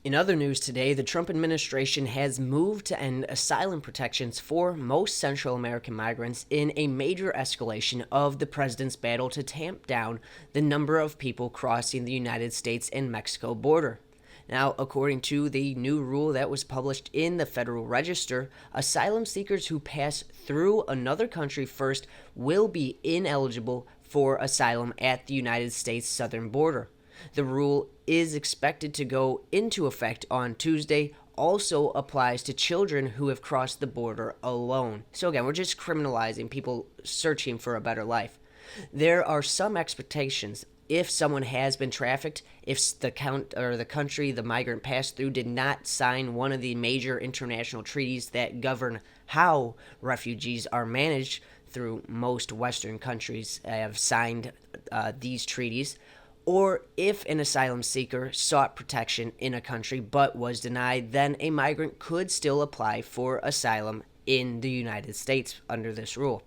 In other news today, the Trump administration has moved to end asylum protections for most Central American migrants in a major escalation of the president's battle to tamp down the number of people crossing the United States and Mexico border. Now, according to the new rule that was published in the Federal Register, asylum seekers who pass through another country first will be ineligible for asylum at the United States southern border. The rule is expected to go into effect on Tuesday, also applies to children who have crossed the border alone. So again, we're just criminalizing people searching for a better life. There are some expectations. If someone has been trafficked, if the country the migrant passed through did not sign one of the major international treaties that govern how refugees are managed, through most Western countries have signed these treaties, or if an asylum seeker sought protection in a country but was denied, then a migrant could still apply for asylum in the United States under this rule.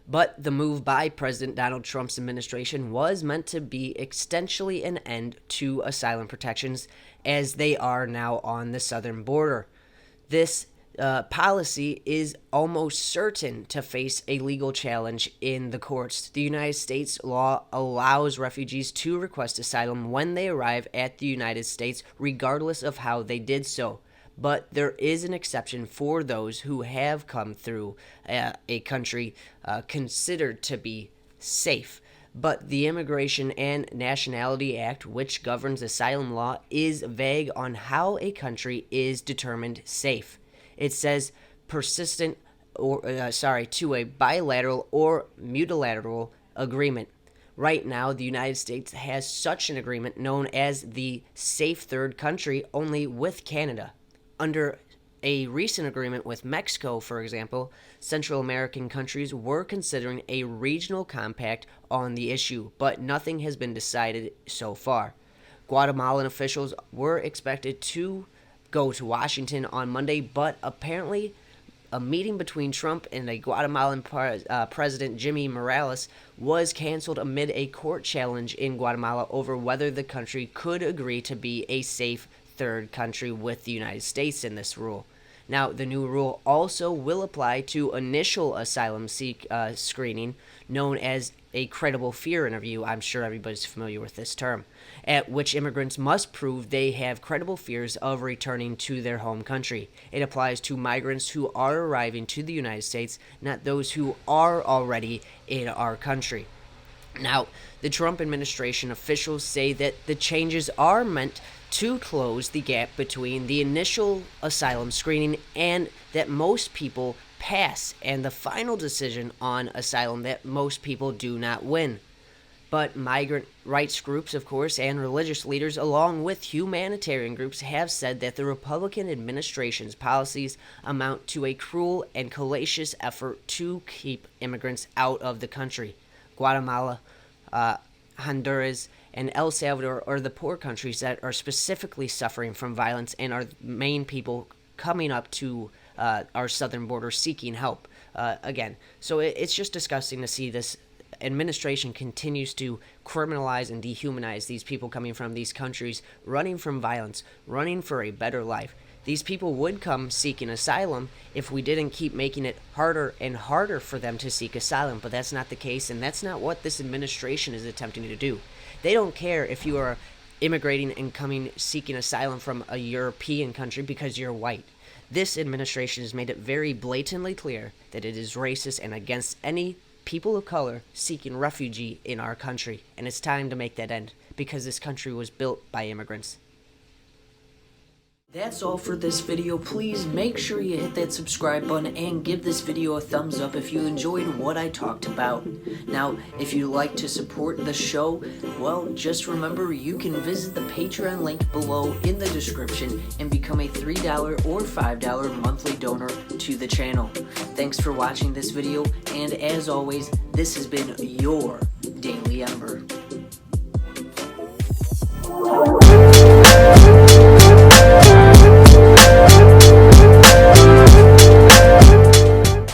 But the move by President Donald Trump's administration was meant to be essentially an end to asylum protections as they are now on the southern border. This policy is almost certain to face a legal challenge in the courts. The United States law allows refugees to request asylum when they arrive at the United States, regardless of how they did so. But there is an exception for those who have come through a country considered to be safe. But the Immigration and Nationality Act, which governs asylum law, is vague on how a country is determined safe. It says to a bilateral or multilateral agreement. Right now, the United States has such an agreement known as the Safe Third Country, only with Canada. Under a recent agreement with Mexico, for example, Central American countries were considering a regional compact on the issue, but nothing has been decided so far. Guatemalan officials were expected to go to Washington on Monday, but apparently a meeting between Trump and a Guatemalan President Jimmy Morales was canceled amid a court challenge in Guatemala over whether the country could agree to be a safe third country with the United States in this rule. Now, the new rule also will apply to initial asylum screening, known as a credible fear interview. I'm sure everybody's familiar with this term, at which immigrants must prove they have credible fears of returning to their home country. It applies to migrants who are arriving to the United States, not those who are already in our country. Now, the Trump administration officials say that the changes are meant to close the gap between the initial asylum screening and that most people pass and the final decision on asylum that most people do not win. But migrant rights groups, of course, and religious leaders, along with humanitarian groups, have said that the Republican administration's policies amount to a cruel and hellacious effort to keep immigrants out of the country. Guatemala, Honduras, and El Salvador are the poor countries that are specifically suffering from violence and are main people coming up to our southern border seeking help. So it's just disgusting to see this administration continues to criminalize and dehumanize these people coming from these countries, running from violence, running for a better life. These people would come seeking asylum if we didn't keep making it harder and harder for them to seek asylum, but that's not the case, and that's not what this administration is attempting to do. They don't care if you are immigrating and coming seeking asylum from a European country because you're white. This administration has made it very blatantly clear that it is racist and against any people of color seeking refugee in our country, and it's time to make that end because this country was built by immigrants. That's all for this video. Please make sure you hit that subscribe button and give this video a thumbs up if you enjoyed what I talked about. Now, if you'd like to support the show, well, just remember you can visit the Patreon link below in the description and become a $3 or $5 monthly donor to the channel. Thanks for watching this video, and as always, this has been your Daily Ember.